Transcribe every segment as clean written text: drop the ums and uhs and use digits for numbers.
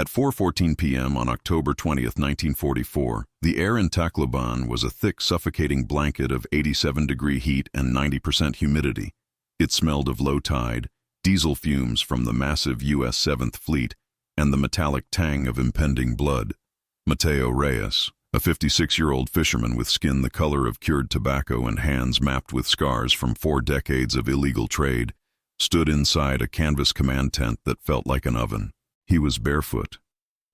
At 4:14 p.m. on October 20th, 1944, the air in Tacloban was a thick, suffocating blanket of 87-degree heat and 90% humidity. It smelled of low tide, diesel fumes from the massive U.S. 7th Fleet, and the metallic tang of impending blood. Mateo Reyes, a 56-year-old fisherman with skin the color of cured tobacco and hands mapped with scars from 4 decades of illegal trade, stood inside a canvas command tent that felt like an oven. He was barefoot,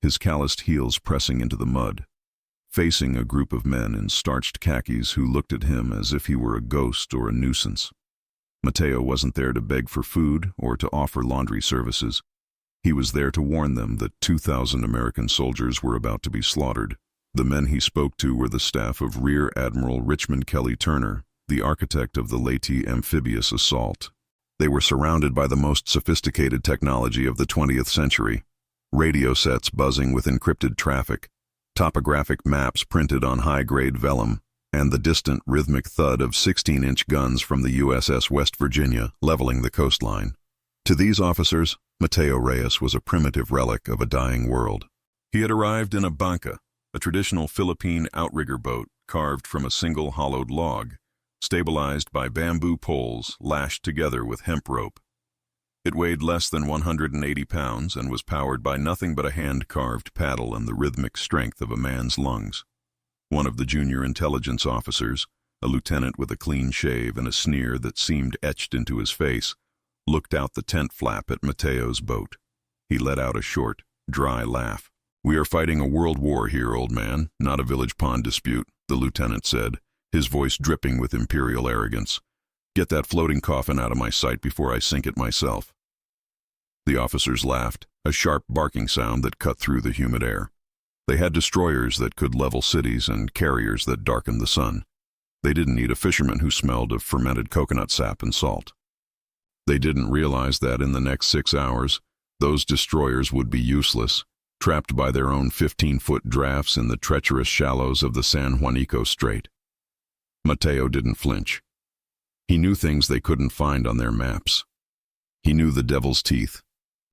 his calloused heels pressing into the mud, facing a group of men in starched khakis who looked at him as if he were a ghost or a nuisance. Mateo wasn't there to beg for food or to offer laundry services. He was there to warn them that 2,000 American soldiers were about to be slaughtered. The men he spoke to were the staff of Rear Admiral Richmond Kelly Turner, the architect of the Leyte amphibious assault. They were surrounded by the most sophisticated technology of the 20th century. Radio sets buzzing with encrypted traffic, topographic maps printed on high-grade vellum, and the distant rhythmic thud of 16-inch guns from the USS West Virginia leveling the coastline. To these officers, Mateo Reyes was a primitive relic of a dying world. He had arrived in a banca, a traditional Philippine outrigger boat carved from a single hollowed log, stabilized by bamboo poles lashed together with hemp rope. It weighed less than 180 pounds and was powered by nothing but a hand-carved paddle and the rhythmic strength of a man's lungs. One of the junior intelligence officers, a lieutenant with a clean shave and a sneer that seemed etched into his face, looked out the tent flap at Mateo's boat. He let out a short, dry laugh. "We are fighting a world war here, old man, not a village pond dispute," the lieutenant said, his voice dripping with imperial arrogance. "Get that floating coffin out of my sight before I sink it myself." The officers laughed, a sharp barking sound that cut through the humid air. They had destroyers that could level cities and carriers that darkened the sun. They didn't need a fisherman who smelled of fermented coconut sap and salt. They didn't realize that in the next 6 hours, those destroyers would be useless, trapped by their own 15-foot drafts in the treacherous shallows of the San Juanico Strait. Mateo didn't flinch. He knew things they couldn't find on their maps. He knew the Devil's Teeth,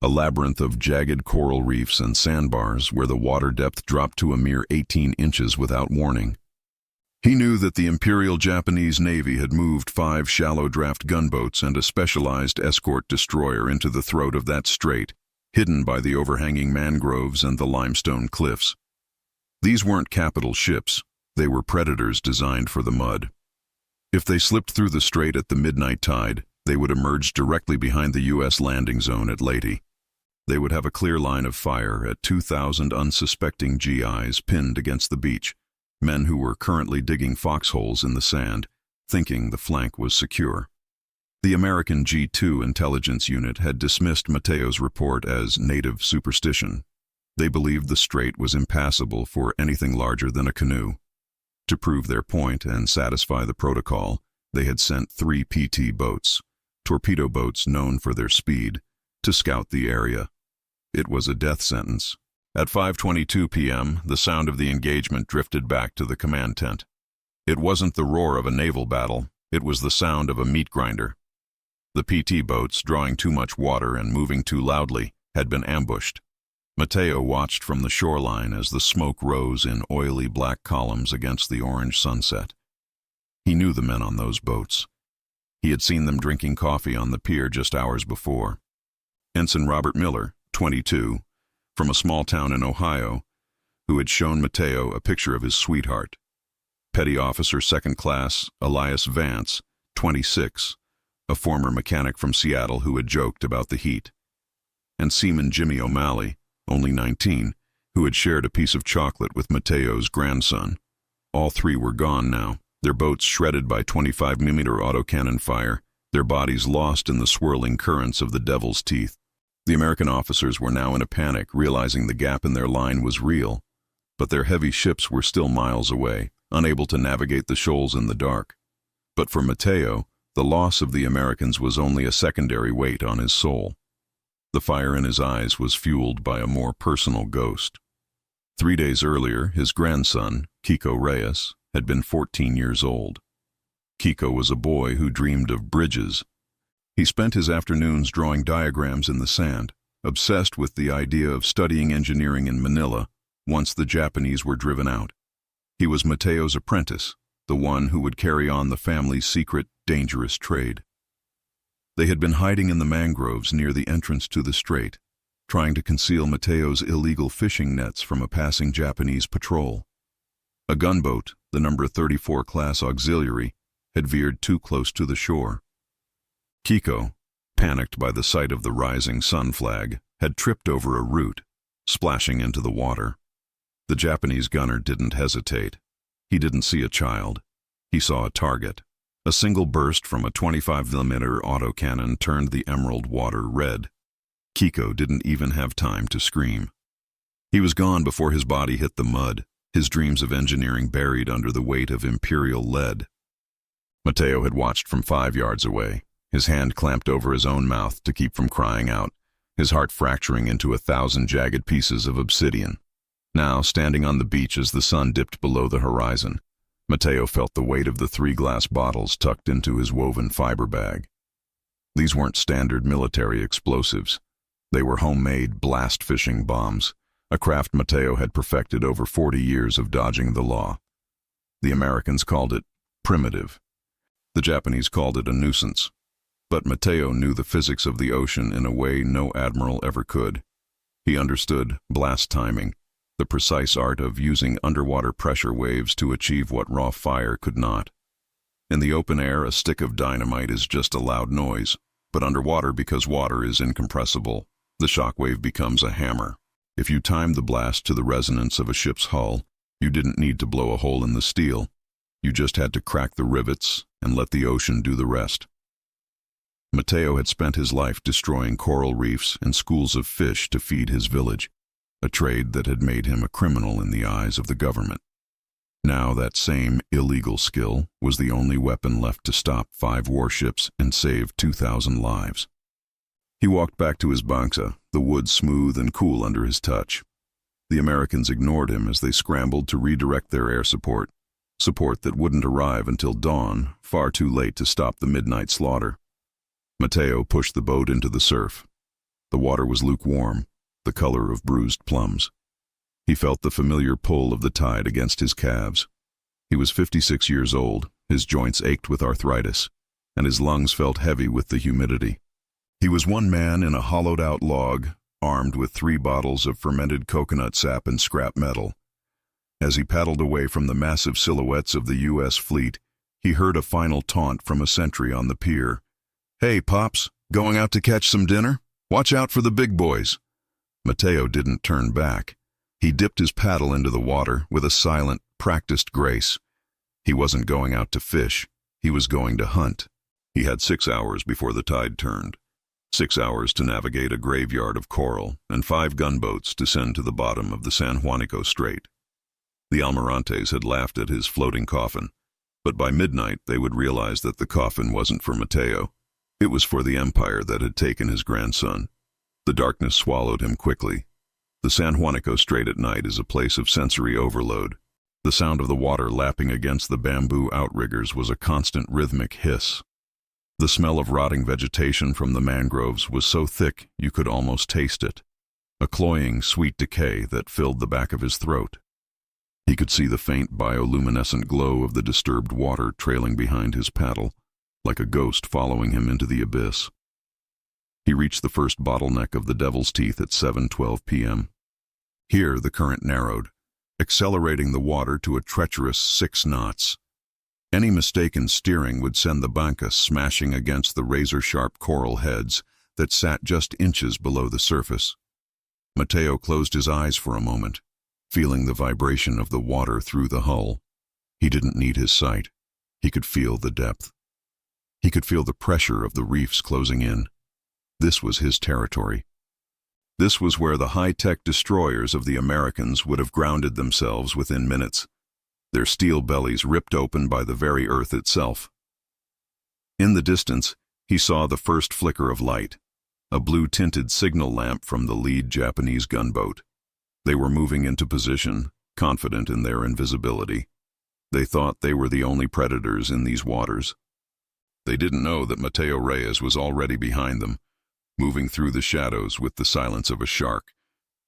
a labyrinth of jagged coral reefs and sandbars where the water depth dropped to a mere 18 inches without warning. He knew that the Imperial Japanese Navy had moved 5 shallow-draft gunboats and a specialized escort destroyer into the throat of that strait, hidden by the overhanging mangroves and the limestone cliffs. These weren't capital ships. They were predators designed for the mud. If they slipped through the strait at the midnight tide, they would emerge directly behind the U.S. landing zone at Leyte. They would have a clear line of fire at 2,000 unsuspecting GIs pinned against the beach, men who were currently digging foxholes in the sand, thinking the flank was secure. The American G2 intelligence unit had dismissed Mateo's report as native superstition. They believed the strait was impassable for anything larger than a canoe. To prove their point and satisfy the protocol, they had sent 3 PT boats, torpedo boats known for their speed, to scout the area. It was a death sentence. At 5:22 p.m., the sound of the engagement drifted back to the command tent. It wasn't the roar of a naval battle, it was the sound of a meat grinder. The PT boats, drawing too much water and moving too loudly, had been ambushed. Mateo watched from the shoreline as the smoke rose in oily black columns against the orange sunset. He knew the men on those boats. He had seen them drinking coffee on the pier just hours before. Ensign Robert Miller, 22, from a small town in Ohio, who had shown Mateo a picture of his sweetheart. Petty Officer Second Class Elias Vance, 26, a former mechanic from Seattle who had joked about the heat. And Seaman Jimmy O'Malley, only 19, who had shared a piece of chocolate with Mateo's grandson. All 3 were gone now, their boats shredded by 25mm autocannon fire, their bodies lost in the swirling currents of the Devil's Teeth. The American officers were now in a panic, realizing the gap in their line was real, but their heavy ships were still miles away, unable to navigate the shoals in the dark. But for Mateo, the loss of the Americans was only a secondary weight on his soul. The fire in his eyes was fueled by a more personal ghost. 3 days earlier, his grandson, Kiko Reyes, had been 14 years old. Kiko was a boy who dreamed of bridges. He spent his afternoons drawing diagrams in the sand, obsessed with the idea of studying engineering in Manila once the Japanese were driven out. He was Mateo's apprentice, the one who would carry on the family's secret, dangerous trade. They had been hiding in the mangroves near the entrance to the strait, trying to conceal Mateo's illegal fishing nets from a passing Japanese patrol. A gunboat, the number 34 class auxiliary, had veered too close to the shore. Kiko, panicked by the sight of the rising sun flag, had tripped over a root, splashing into the water. The Japanese gunner didn't hesitate. He didn't see a child. He saw a target. A single burst from a 25mm autocannon turned the emerald water red. Kiko didn't even have time to scream. He was gone before his body hit the mud, his dreams of engineering buried under the weight of Imperial lead. Mateo had watched from 5 yards away, his hand clamped over his own mouth to keep from crying out, his heart fracturing into 1,000 jagged pieces of obsidian. Now, standing on the beach as the sun dipped below the horizon, Mateo felt the weight of the 3 glass bottles tucked into his woven fiber bag. These weren't standard military explosives. They were homemade blast fishing bombs, a craft Mateo had perfected over 40 years of dodging the law. The Americans called it primitive. The Japanese called it a nuisance. But Mateo knew the physics of the ocean in a way no admiral ever could. He understood blast timing, the precise art of using underwater pressure waves to achieve what raw fire could not. In the open air, a stick of dynamite is just a loud noise, but underwater, because water is incompressible, the shock wave becomes a hammer. If you timed the blast to the resonance of a ship's hull, you didn't need to blow a hole in the steel. You just had to crack the rivets and let the ocean do the rest. Mateo had spent his life destroying coral reefs and schools of fish to feed his village, a trade that had made him a criminal in the eyes of the government. Now that same illegal skill was the only weapon left to stop 5 warships and save 2,000 lives. He walked back to his bangsa, the wood smooth and cool under his touch. The Americans ignored him as they scrambled to redirect their air support that wouldn't arrive until dawn, far too late to stop the midnight slaughter. Mateo pushed the boat into the surf. The water was lukewarm, the color of bruised plums. He felt the familiar pull of the tide against his calves. He was 56 years old, his joints ached with arthritis, and his lungs felt heavy with the humidity. He was one man in a hollowed-out log, armed with 3 bottles of fermented coconut sap and scrap metal. As he paddled away from the massive silhouettes of the U.S. fleet, he heard a final taunt from a sentry on the pier. "Hey, Pops, going out to catch some dinner? Watch out for the big boys." Mateo didn't turn back. He dipped his paddle into the water with a silent, practiced grace. He wasn't going out to fish. He was going to hunt. He had 6 hours before the tide turned. 6 hours to navigate a graveyard of coral and 5 gunboats to send to the bottom of the San Juanico Strait. The Almirantes had laughed at his floating coffin, but by midnight they would realize that the coffin wasn't for Mateo. It was for the empire that had taken his grandson. The darkness swallowed him quickly. The San Juanico Strait at night is a place of sensory overload. The sound of the water lapping against the bamboo outriggers was a constant rhythmic hiss. The smell of rotting vegetation from the mangroves was so thick you could almost taste it, a cloying, sweet decay that filled the back of his throat. He could see the faint bioluminescent glow of the disturbed water trailing behind his paddle, like a ghost following him into the abyss. He reached the first bottleneck of the Devil's Teeth at 7:12 p.m. Here the current narrowed, accelerating the water to a treacherous 6 knots. Any mistake in steering would send the banca smashing against the razor-sharp coral heads that sat just inches below the surface. Mateo closed his eyes for a moment, feeling the vibration of the water through the hull. He didn't need his sight. He could feel the depth. He could feel the pressure of the reefs closing in. This was his territory. This was where the high-tech destroyers of the Americans would have grounded themselves within minutes, their steel bellies ripped open by the very earth itself. In the distance, he saw the first flicker of light, a blue-tinted signal lamp from the lead Japanese gunboat. They were moving into position, confident in their invisibility. They thought they were the only predators in these waters. They didn't know that Mateo Reyes was already behind them, moving through the shadows with the silence of a shark,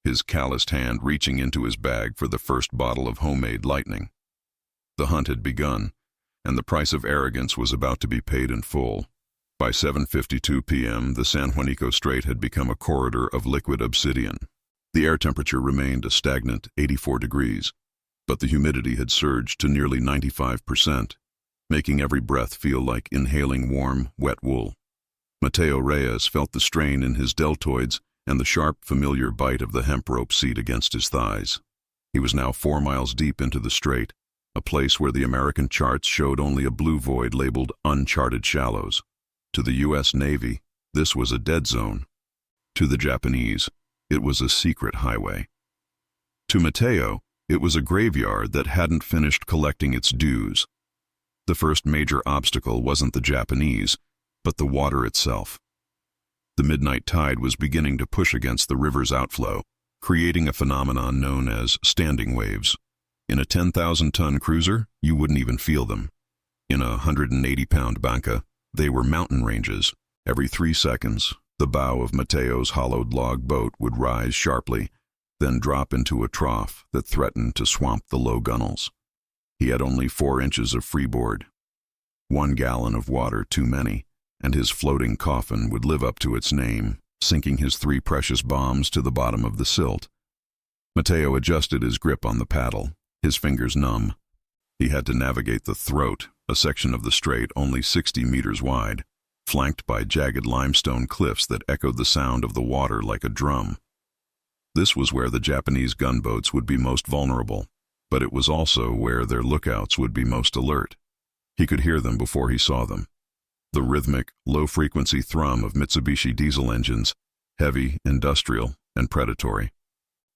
his calloused hand reaching into his bag for the first bottle of homemade lightning. The hunt had begun, and the price of arrogance was about to be paid in full. By 7:52 p.m., the San Juanico Strait had become a corridor of liquid obsidian. The air temperature remained a stagnant 84 degrees, but the humidity had surged to nearly 95%, making every breath feel like inhaling warm, wet wool. Mateo Reyes felt the strain in his deltoids and the sharp, familiar bite of the hemp rope seat against his thighs. He was now 4 miles deep into the strait, a place where the American charts showed only a blue void labeled uncharted shallows. To the U.S. Navy, this was a dead zone. To the Japanese, it was a secret highway. To Mateo, it was a graveyard that hadn't finished collecting its dues. The first major obstacle wasn't the Japanese, but the water itself. The midnight tide was beginning to push against the river's outflow, creating a phenomenon known as standing waves. In a 10,000-ton cruiser, you wouldn't even feel them. In a 180-pound banca, they were mountain ranges. Every 3 seconds, the bow of Mateo's hollowed log boat would rise sharply, then drop into a trough that threatened to swamp the low gunnels. He had only 4 inches of freeboard. 1 gallon of water too many, and his floating coffin would live up to its name, sinking his 3 precious bombs to the bottom of the silt. Mateo adjusted his grip on the paddle, his fingers numb. He had to navigate the throat, a section of the strait only 60 meters wide, flanked by jagged limestone cliffs that echoed the sound of the water like a drum. This was where the Japanese gunboats would be most vulnerable, but it was also where their lookouts would be most alert. He could hear them before he saw them. The rhythmic, low-frequency thrum of Mitsubishi diesel engines, heavy, industrial, and predatory.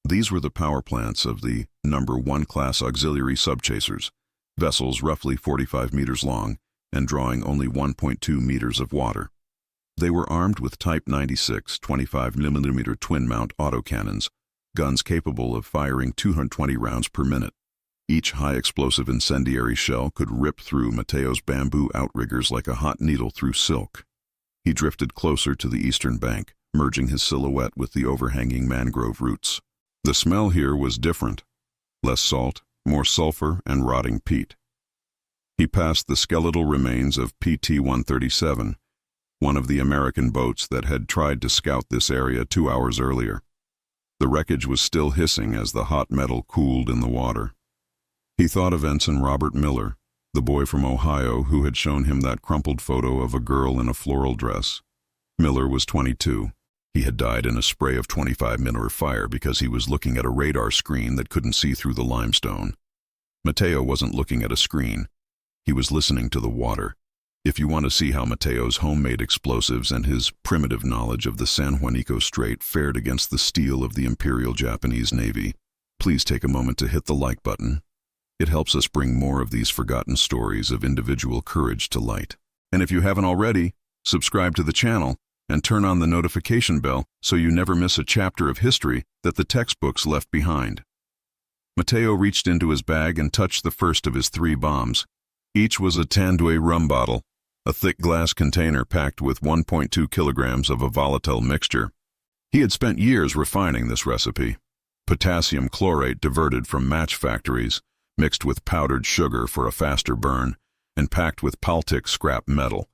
These were the power plants of the No. 1 class auxiliary subchasers, vessels roughly 45 meters long and drawing only 1.2 meters of water. They were armed with Type 96 25mm twin-mount autocannons, guns capable of firing 220 rounds per minute. Each high-explosive incendiary shell could rip through Mateo's bamboo outriggers like a hot needle through silk. He drifted closer to the eastern bank, merging his silhouette with the overhanging mangrove roots. The smell here was different. Less salt, more sulfur and rotting peat. He passed the skeletal remains of PT-137, one of the American boats that had tried to scout this area 2 hours earlier. The wreckage was still hissing as the hot metal cooled in the water. He thought of Ensign Robert Miller, the boy from Ohio who had shown him that crumpled photo of a girl in a floral dress. Miller was 22. He had died in a spray of 25mm fire because he was looking at a radar screen that couldn't see through the limestone. Mateo wasn't looking at a screen. He was listening to the water. If you want to see how Mateo's homemade explosives and his primitive knowledge of the San Juanico Strait fared against the steel of the Imperial Japanese Navy, please take a moment to hit the like button. It helps us bring more of these forgotten stories of individual courage to light. And if you haven't already, subscribe to the channel and turn on the notification bell so you never miss a chapter of history that the textbooks left behind. Mateo reached into his bag and touched the first of his 3 bombs. Each was a Tanduay rum bottle, a thick glass container packed with 1.2 kilograms of a volatile mixture. He had spent years refining this recipe. Potassium chlorate diverted from match factories, mixed with powdered sugar for a faster burn, and packed with Paltic scrap metal,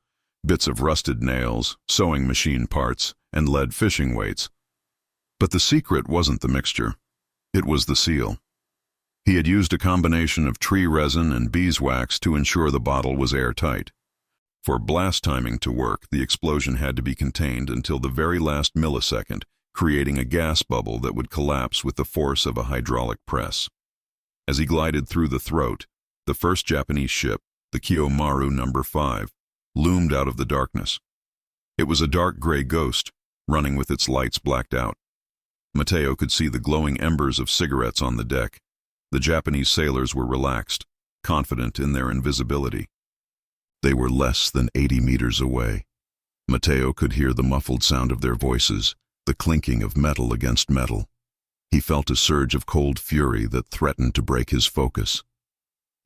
bits of rusted nails, sewing machine parts, and lead fishing weights. But the secret wasn't the mixture. It was the seal. He had used a combination of tree resin and beeswax to ensure the bottle was airtight. For blast timing to work, the explosion had to be contained until the very last millisecond, creating a gas bubble that would collapse with the force of a hydraulic press. As he glided through the throat, the first Japanese ship, the Kiyomaru No. 5, loomed out of the darkness. It was a dark gray ghost, running with its lights blacked out. Mateo could see the glowing embers of cigarettes on the deck. The Japanese sailors were relaxed, confident in their invisibility. They were less than 80 meters away. Mateo could hear the muffled sound of their voices, the clinking of metal against metal. He felt a surge of cold fury that threatened to break his focus.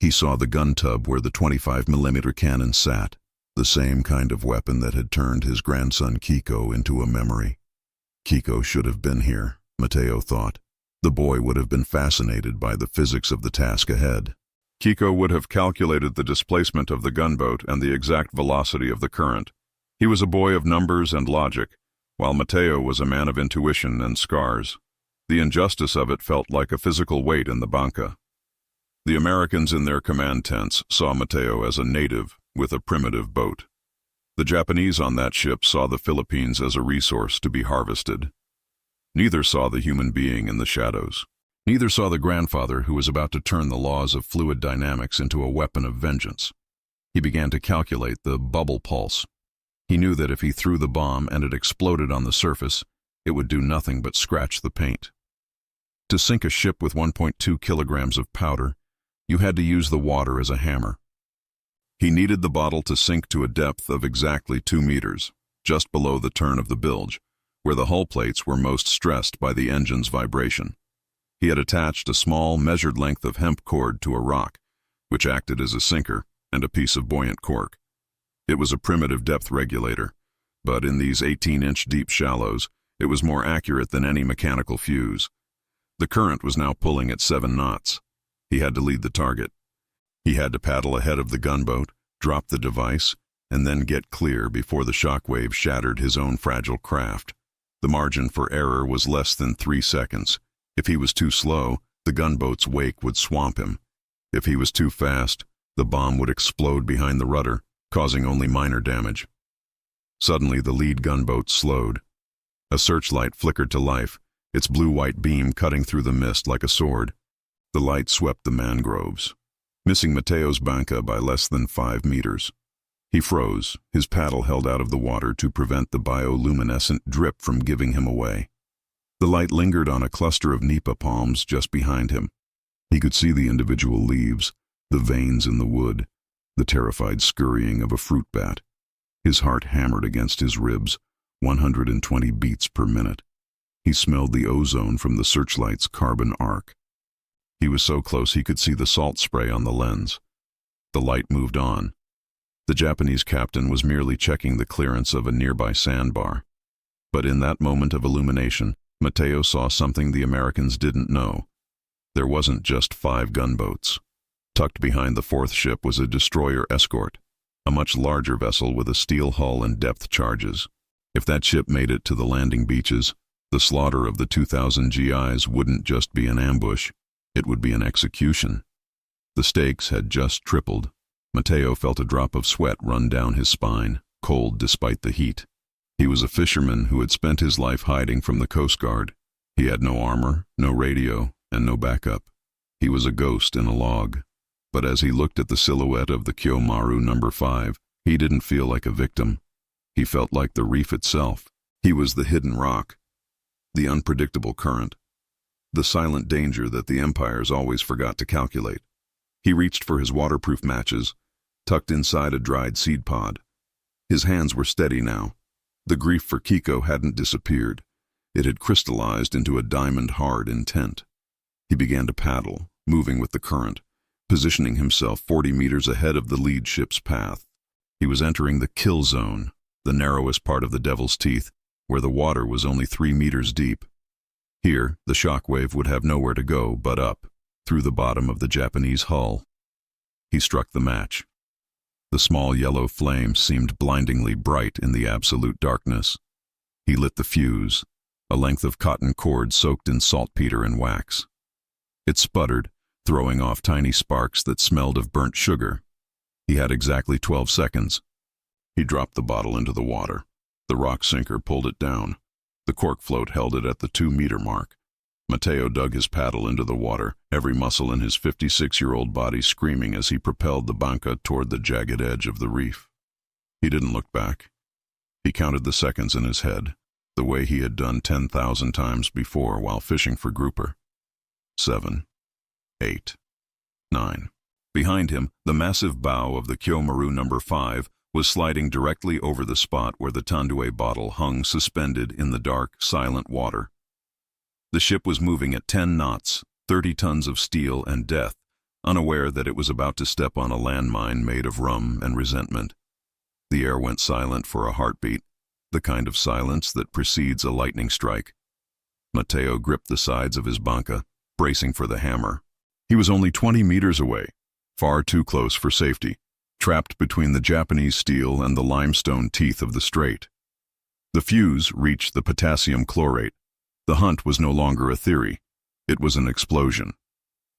He saw the gun tub where the 25mm cannon sat, The same kind of weapon that had turned his grandson Kiko into a memory. Kiko should have been here, Matteo thought. The boy would have been fascinated by the physics of the task ahead. Kiko would have calculated the displacement of the gunboat and the exact velocity of the current. He was a boy of numbers and logic, while Matteo was a man of intuition and scars. The injustice of it felt like a physical weight in the banca. The Americans in their command tents saw Matteo as a native with a primitive boat. The Japanese on that ship saw the Philippines as a resource to be harvested. Neither saw the human being in the shadows. Neither saw the grandfather who was about to turn the laws of fluid dynamics into a weapon of vengeance. He began to calculate the bubble pulse. He knew that if he threw the bomb and it exploded on the surface, it would do nothing but scratch the paint. To sink a ship with 1.2 kilograms of powder, you had to use the water as a hammer. He needed the bottle to sink to a depth of exactly 2 meters, just below the turn of the bilge, where the hull plates were most stressed by the engine's vibration. He had attached a small, measured length of hemp cord to a rock, which acted as a sinker and a piece of buoyant cork. It was a primitive depth regulator, but in these 18-inch deep shallows, it was more accurate than any mechanical fuse. The current was now pulling at 7 knots. He had to lead the target. He had to paddle ahead of the gunboat, drop the device, and then get clear before the shockwave shattered his own fragile craft. The margin for error was less than 3 seconds. If he was too slow, the gunboat's wake would swamp him. If he was too fast, the bomb would explode behind the rudder, causing only minor damage. Suddenly, the lead gunboat slowed. A searchlight flickered to life, its blue-white beam cutting through the mist like a sword. The light swept the mangroves, missing Matteo's banca by less than 5 meters. He froze, his paddle held out of the water to prevent the bioluminescent drip from giving him away. The light lingered on a cluster of nipa palms just behind him. He could see the individual leaves, the veins in the wood, the terrified scurrying of a fruit bat. His heart hammered against his ribs, 120 beats per minute. He smelled the ozone from the searchlight's carbon arc. He was so close he could see the salt spray on the lens. The light moved on. The Japanese captain was merely checking the clearance of a nearby sandbar. But in that moment of illumination, Matteo saw something the Americans didn't know. There wasn't just 5 gunboats. Tucked behind the 4th ship was a destroyer escort, a much larger vessel with a steel hull and depth charges. If that ship made it to the landing beaches, the slaughter of the 2,000 GIs wouldn't just be an ambush, it would be an execution. The stakes had just tripled. Matteo felt a drop of sweat run down his spine, cold despite the heat. He was a fisherman who had spent his life hiding from the Coast Guard. He had no armor, no radio, and no backup. He was a ghost in a log. But as he looked at the silhouette of the Kyomaru No. 5, he didn't feel like a victim. He felt like the reef itself. He was the hidden rock, the unpredictable current, the silent danger that the empires always forgot to calculate. He reached for his waterproof matches, tucked inside a dried seed pod. His hands were steady now. The grief for Kiko hadn't disappeared. It had crystallized into a diamond-hard intent. He began to paddle, moving with the current, positioning himself 40 meters ahead of the lead ship's path. He was entering the kill zone, the narrowest part of the Devil's Teeth, where the water was only 3 meters deep. Here, the shockwave would have nowhere to go but up, through the bottom of the Japanese hull. He struck the match. The small yellow flame seemed blindingly bright in the absolute darkness. He lit the fuse, a length of cotton cord soaked in saltpeter and wax. It sputtered, throwing off tiny sparks that smelled of burnt sugar. He had exactly 12 seconds. He dropped the bottle into the water. The rock sinker pulled it down. The cork float held it at the 2-meter mark. Matteo dug his paddle into the water, every muscle in his 56-year-old body screaming as he propelled the banca toward the jagged edge of the reef. He didn't look back. He counted the seconds in his head, the way he had done 10,000 times before while fishing for grouper. 7, 8, 9. Behind him, the massive bow of the Kyomaru No. 5 was sliding directly over the spot where the Tandue bottle hung suspended in the dark, silent water. The ship was moving at 10 knots, 30 tons of steel and death, unaware that it was about to step on a landmine made of rum and resentment. The air went silent for a heartbeat, the kind of silence that precedes a lightning strike. Matteo gripped the sides of his banca, bracing for the hammer. He was only 20 meters away, far too close for safety, trapped between the Japanese steel and the limestone teeth of the strait. The fuse reached the potassium chlorate. The hunt was no longer a theory. It was an explosion.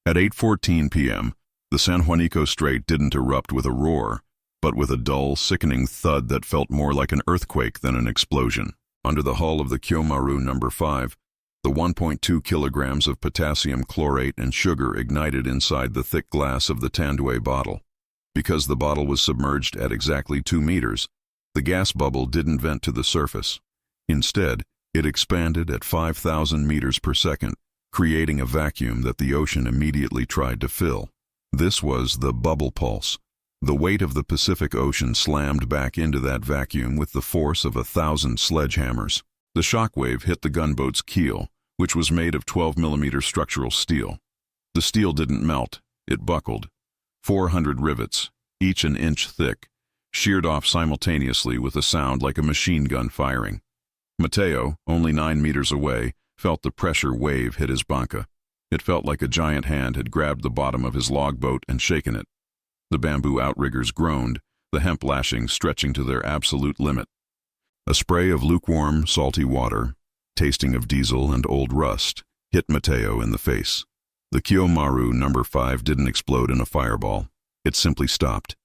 At 8:14 p.m., the San Juanico Strait didn't erupt with a roar, but with a dull, sickening thud that felt more like an earthquake than an explosion. Under the hull of the Kyomaru No. 5, the 1.2 kilograms of potassium chlorate and sugar ignited inside the thick glass of the Tanduay bottle. Because the bottle was submerged at exactly 2 meters, the gas bubble didn't vent to the surface. Instead, it expanded at 5,000 meters per second, creating a vacuum that the ocean immediately tried to fill. This was the bubble pulse. The weight of the Pacific Ocean slammed back into that vacuum with the force of 1,000 sledgehammers. The shockwave hit the gunboat's keel, which was made of 12-millimeter structural steel. The steel didn't melt, it buckled. 400 rivets, each an inch thick, sheared off simultaneously with a sound like a machine gun firing. Matteo, only 9 meters away, felt the pressure wave hit his banca. It felt like a giant hand had grabbed the bottom of his logboat and shaken it. The bamboo outriggers groaned, the hemp lashings stretching to their absolute limit. A spray of lukewarm, salty water, tasting of diesel and old rust, hit Matteo in the face. The Kyomaru No. 5 didn't explode in a fireball. It simply stopped.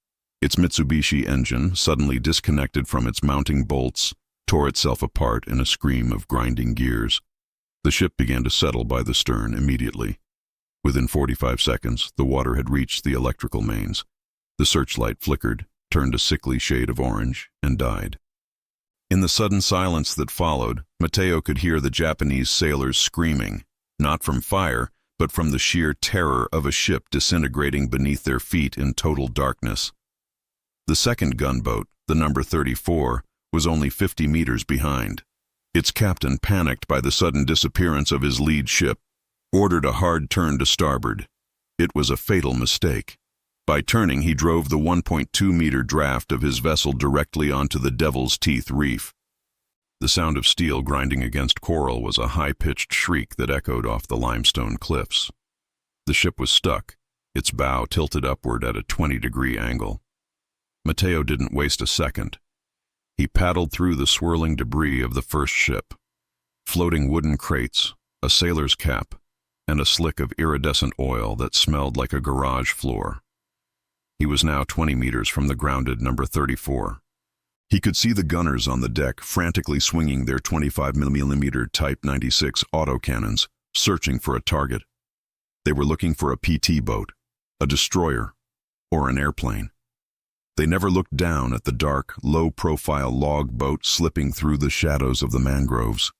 Its Mitsubishi engine, suddenly disconnected from its mounting bolts, tore itself apart in a scream of grinding gears. The ship began to settle by the stern immediately. Within 45 seconds, the water had reached the electrical mains. The searchlight flickered, turned a sickly shade of orange, and died. In the sudden silence that followed, Matteo could hear the Japanese sailors screaming, not from fire, but from the sheer terror of a ship disintegrating beneath their feet in total darkness. The second gunboat, the No. 34, was only 50 meters behind. Its captain, panicked by the sudden disappearance of his lead ship, ordered a hard turn to starboard. It was a fatal mistake. By turning, he drove the 1.2-meter draft of his vessel directly onto the Devil's Teeth Reef. The sound of steel grinding against coral was a high-pitched shriek that echoed off the limestone cliffs. The ship was stuck, its bow tilted upward at a 20-degree angle. Matteo didn't waste a second. He paddled through the swirling debris of the first ship. Floating wooden crates, a sailor's cap, and a slick of iridescent oil that smelled like a garage floor. He was now 20 meters from the grounded No. 34. He could see the gunners on the deck frantically swinging their 25mm Type 96 autocannons, searching for a target. They were looking for a PT boat, a destroyer, or an airplane. They never looked down at the dark, low-profile log boat slipping through the shadows of the mangroves.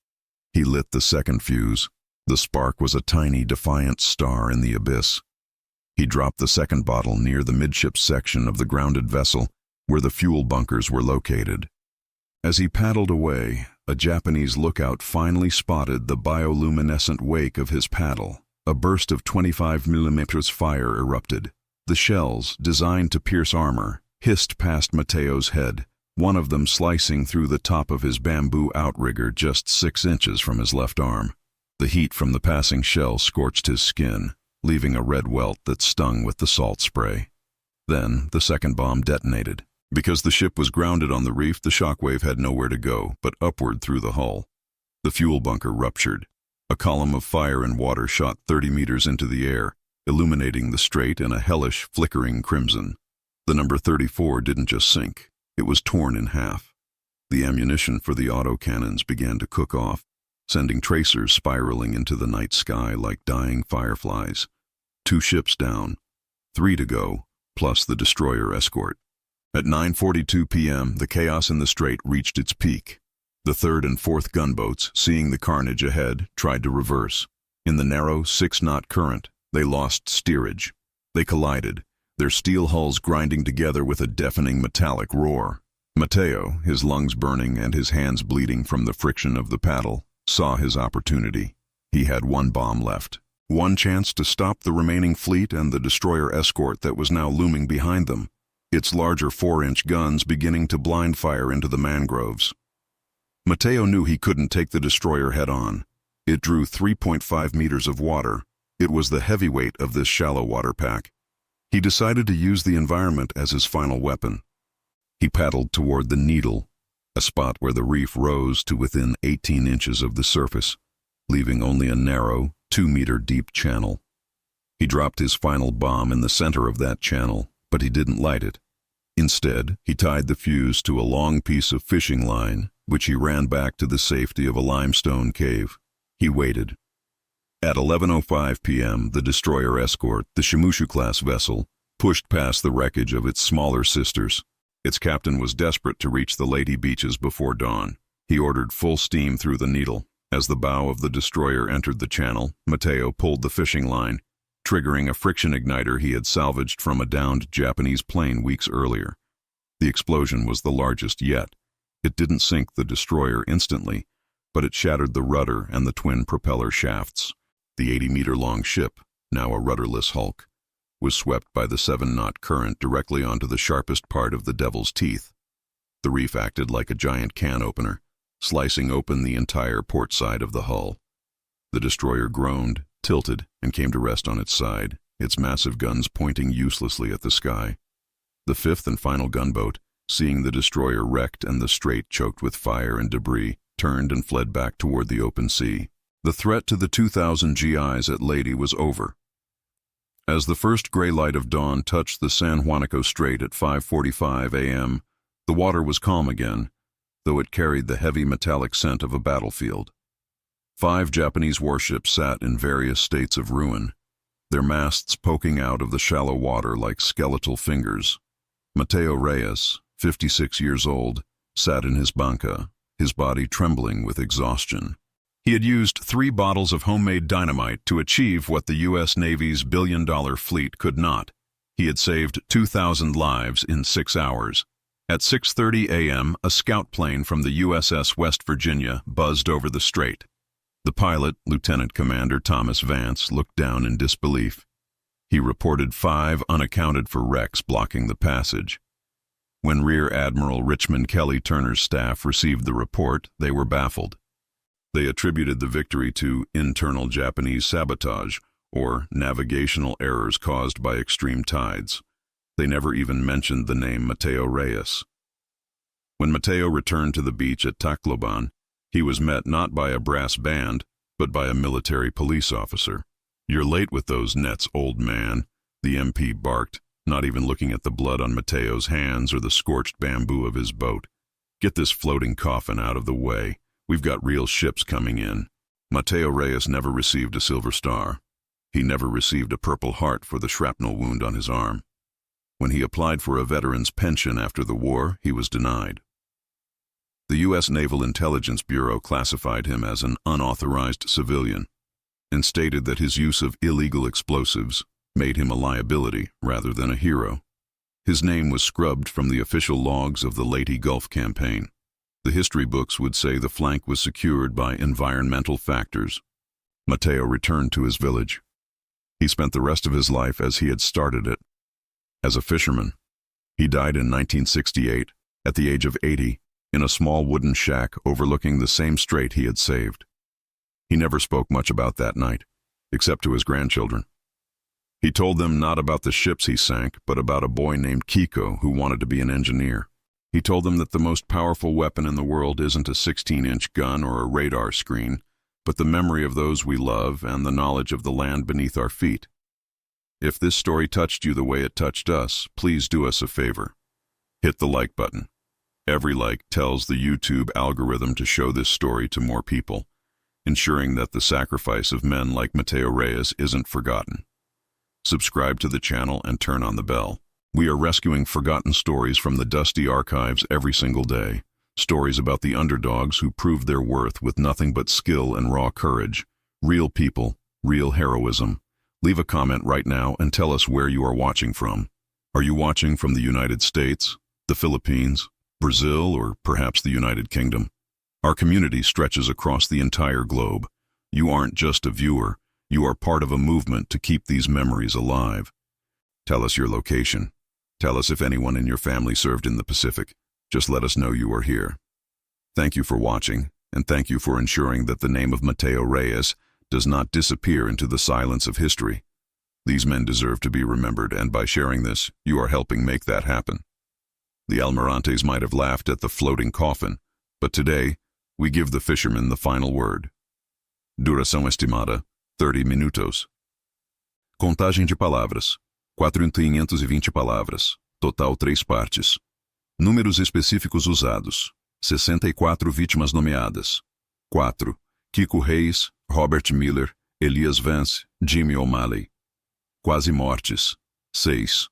He lit the second fuse. The spark was a tiny, defiant star in the abyss. He dropped the second bottle near the midship section of the grounded vessel, where the fuel bunkers were located. As he paddled away, a Japanese lookout finally spotted the bioluminescent wake of his paddle. A burst of 25mm fire erupted. The shells, designed to pierce armor, hissed past Matteo's head, one of them slicing through the top of his bamboo outrigger just 6 inches from his left arm. The heat from the passing shell scorched his skin, leaving a red welt that stung with the salt spray. Then the second bomb detonated. Because the ship was grounded on the reef, the shockwave had nowhere to go but upward through the hull. The fuel bunker ruptured. A column of fire and water shot 30 meters into the air, illuminating the strait in a hellish, flickering crimson. The No. 34 didn't just sink. It was torn in half. The ammunition for the autocannons began to cook off, sending tracers spiraling into the night sky like dying fireflies. 2 ships down, 3 to go, plus the destroyer escort. At 9:42 p.m., the chaos in the strait reached its peak. The third and fourth gunboats, seeing the carnage ahead, tried to reverse. In the narrow 6-knot current, they lost steerage. They collided, their steel hulls grinding together with a deafening metallic roar. Matteo, his lungs burning and his hands bleeding from the friction of the paddle, saw his opportunity. He had 1 bomb left. One chance to stop the remaining fleet and the destroyer escort that was now looming behind them. its larger 4-inch guns beginning to blind fire into the mangroves. Matteo knew he couldn't take the destroyer head-on. It drew 3.5 meters of water. It was the heavyweight of this shallow water pack. He decided to use the environment as his final weapon. He paddled toward the Needle, a spot where the reef rose to within 18 inches of the surface, leaving only a narrow, 2-meter-deep channel. He dropped his final bomb in the center of that channel, but he didn't light it. Instead, he tied the fuse to a long piece of fishing line, which he ran back to the safety of a limestone cave. He waited. At 11:05 p.m., the destroyer escort, the Shimushu-class vessel, pushed past the wreckage of its smaller sisters. Its captain was desperate to reach the Leyte beaches before dawn. He ordered full steam through the Needle. As the bow of the destroyer entered the channel, Matteo pulled the fishing line, triggering a friction igniter he had salvaged from a downed Japanese plane weeks earlier. The explosion was the largest yet. It didn't sink the destroyer instantly, but it shattered the rudder and the twin propeller shafts. The 80-meter-long ship, now a rudderless hulk, was swept by the 7-knot current directly onto the sharpest part of the Devil's Teeth. The reef acted like a giant can opener, slicing open the entire port side of the hull. The destroyer groaned, tilted, and came to rest on its side, its massive guns pointing uselessly at the sky. The fifth and final gunboat, seeing the destroyer wrecked and the strait choked with fire and debris, turned and fled back toward the open sea. The threat to the 2,000 GIs at Leyte was over. As the first gray light of dawn touched the San Juanico Strait at 5:45 a.m., the water was calm again, though it carried the heavy metallic scent of a battlefield. 5 Japanese warships sat in various states of ruin, their masts poking out of the shallow water like skeletal fingers. Matteo Reyes, 56 years old, sat in his banca, his body trembling with exhaustion. He had used 3 bottles of homemade dynamite to achieve what the U.S. Navy's billion-dollar fleet could not. He had saved 2,000 lives in 6 hours. At 6:30 a.m., a scout plane from the USS West Virginia buzzed over the strait. The pilot, Lieutenant Commander Thomas Vance, looked down in disbelief. He reported 5 unaccounted-for wrecks blocking the passage. When Rear Admiral Richmond Kelly Turner's staff received the report, they were baffled. They attributed the victory to internal Japanese sabotage, or navigational errors caused by extreme tides. They never even mentioned the name Matteo Reyes. When Matteo returned to the beach at Tacloban, he was met not by a brass band, but by a military police officer. "You're late with those nets, old man," the MP barked, not even looking at the blood on Matteo's hands or the scorched bamboo of his boat. "Get this floating coffin out of the way. We've got real ships coming in." Matteo Reyes never received a Silver Star. He never received a Purple Heart for the shrapnel wound on his arm. When he applied for a veteran's pension after the war, he was denied. The U.S. Naval Intelligence Bureau classified him as an unauthorized civilian and stated that his use of illegal explosives made him a liability rather than a hero. His name was scrubbed from the official logs of the Leyte Gulf campaign. The history books would say the flank was secured by environmental factors. Matteo returned to his village. He spent the rest of his life as he had started it, as a fisherman. He died in 1968, at the age of 80, in a small wooden shack overlooking the same strait he had saved. He never spoke much about that night, except to his grandchildren. He told them not about the ships he sank, but about a boy named Kiko who wanted to be an engineer. He told them that the most powerful weapon in the world isn't a 16-inch gun or a radar screen, but the memory of those we love and the knowledge of the land beneath our feet. If this story touched you the way it touched us, please do us a favor. Hit the like button. Every like tells the YouTube algorithm to show this story to more people, ensuring that the sacrifice of men like Matteo Reyes isn't forgotten. Subscribe to the channel and turn on the bell. We are rescuing forgotten stories from the dusty archives every single day. Stories about the underdogs who proved their worth with nothing but skill and raw courage. Real people, real heroism. Leave a comment right now and tell us where you are watching from. Are you watching from the United States, the Philippines, Brazil, or perhaps the United Kingdom? Our community stretches across the entire globe. You aren't just a viewer. You are part of a movement to keep these memories alive. Tell us your location. Tell us if anyone in your family served in the Pacific. Just let us know you are here. Thank you for watching, and thank you for ensuring that the name of Mateo Reyes does not disappear into the silence of history. These men deserve to be remembered, and by sharing this, you are helping make that happen. The Almirantes might have laughed at the floating coffin, but today, we give the fisherman the final word. Duração estimada, 30 minutos. Contagem de palavras, 4.520 palavras, total 3 partes. Números específicos usados, 64 vítimas nomeadas. 4. Kiko Reis, Robert Miller, Elias Vance, Jimmy O'Malley. Quase mortes, 6.